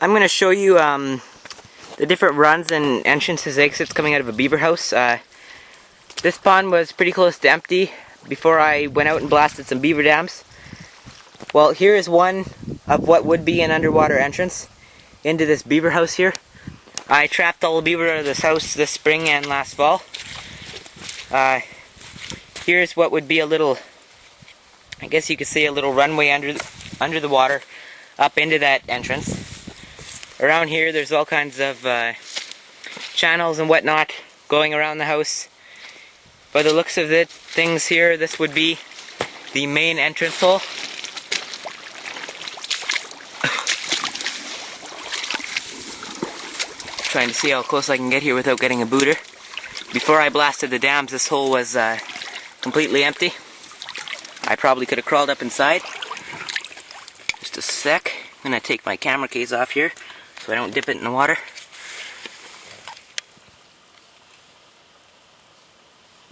I'm going to show you the different runs and entrances, exits coming out of a beaver house. This pond was pretty close to empty before I went out and blasted some beaver dams. Well, here is one of what would be an underwater entrance into this beaver house here. I trapped all the beaver out of this house this spring and last fall. Here's what would be a little, I guess you could say a little runway under the water up into that entrance. Around here there's all kinds of channels and whatnot going around the house. By the looks of it, things here, this would be the main entrance hole. Trying to see how close I can get here without getting a booter. Before I blasted the dams, this hole was completely empty. I probably could have crawled up inside. Just a sec. I'm going to take my camera case off here so I don't dip it in the water.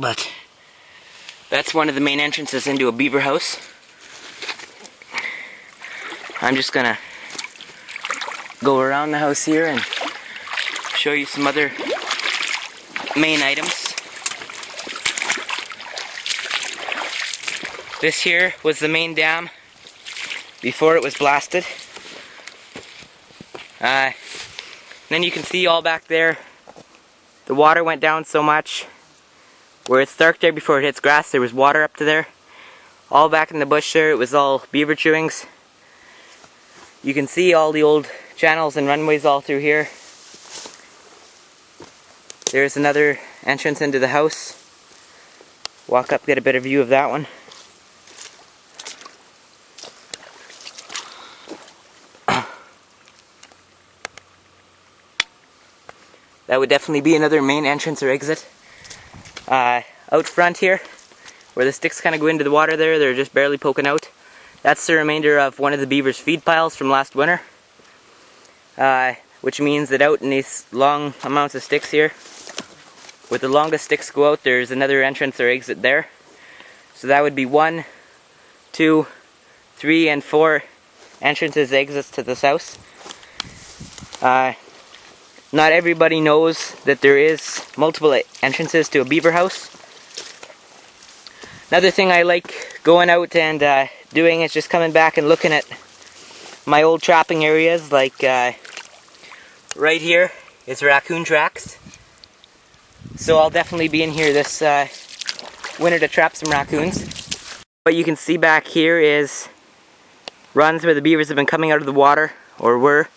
But that's one of the main entrances into a beaver house. I'm just going to go around the house here and show you some other main items. This here was the main dam before it was blasted. Then you can see all back there, the water went down so much. Where it's dark there before it hits grass, there was water up to there. All back in the bush there, it was all beaver chewings. You can see all the old channels and runways all through here. There's another entrance into the house. Walk up, get a better view of that one. That would definitely be another main entrance or exit. Out front here, where the sticks kind of go into the water there, they're just barely poking out. That's the remainder of one of the beaver's feed piles from last winter. Which means that out in these long amounts of sticks here, where the longest sticks go out, there's another entrance or exit there. So that would be 1, 2, 3, and 4 entrances, exits to this house. Not everybody knows that there is multiple entrances to a beaver house. Another thing I like going out and doing is just coming back and looking at my old trapping areas, like right here is Raccoon Tracks. So I'll definitely be in here this winter to trap some raccoons. What you can see back here is runs where the beavers have been coming out of the water, or were,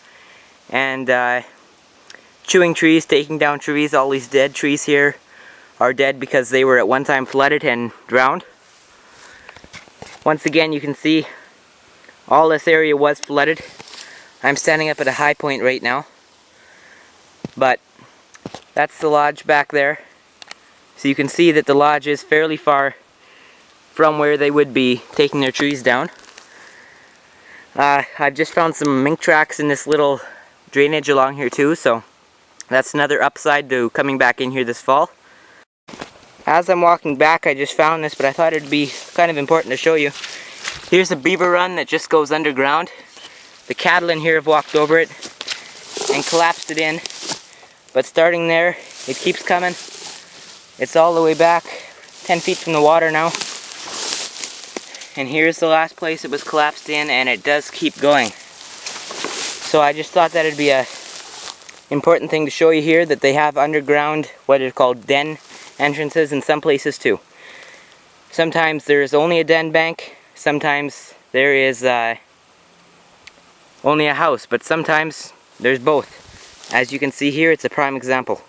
and chewing trees, taking down trees. All these dead trees here are dead because they were at one time flooded and drowned. Once again, you can see all this area was flooded. I'm standing up at a high point right now, but that's the lodge back there. So you can see that the lodge is fairly far from where they would be taking their trees down. I've just found some mink tracks in this little drainage along here too, so that's another upside to coming back in here this fall. As I'm walking back, I just found this, but I thought it'd be kind of important to show you. Here's a beaver run that just goes underground. The cattle in here have walked over it and collapsed it in. But starting there, it keeps coming. It's all the way back 10 feet from the water now. And here's the last place it was collapsed in, and it does keep going. So I just thought that it'd be a important thing to show you here, that they have underground, what are called den entrances in some places too. Sometimes there's only a den bank, sometimes there is only a house, but sometimes there's both. As you can see here, it's a prime example.